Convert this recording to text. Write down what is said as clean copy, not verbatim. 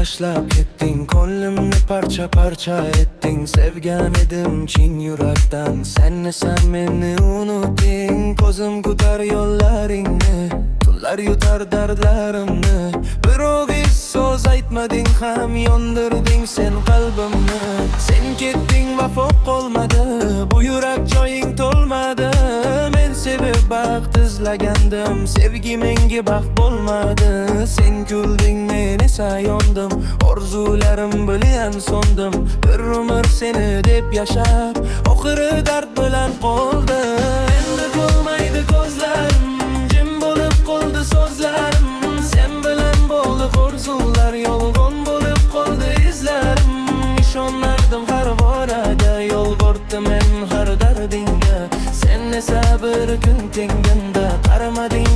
tashlab ketding, ko'nglimni parcha parcha etding. Sevgan edim chin yurakdan, sen esa meni unutding. Ko'zim kutar yo'llaringni, tunlar yutar dardlarimni. Bir og'iz so'z aytmading ham, yondirding sen qalbimni. Sen ketding, vafo qolmadi, bu yurak joying to'lmadi. Men sevib baxt izlagandim, sevgi menga baxt bo'lmadi. Sen kulding, men esa yondim, orzularim bilan so'ndim. Bir umr seni deb yashab, oxiri dard bilan qoldi. Endi ko'rmaydi ko'zlarim, jim bo'lib qoldi so'zlarim. Sen bilan bog'liq orzular, yolg'on bo'lib qoldi izlarim. Ishonardim har borada, yo'l bordim men har dardingga. Sen esa bir kun tengimda qaramading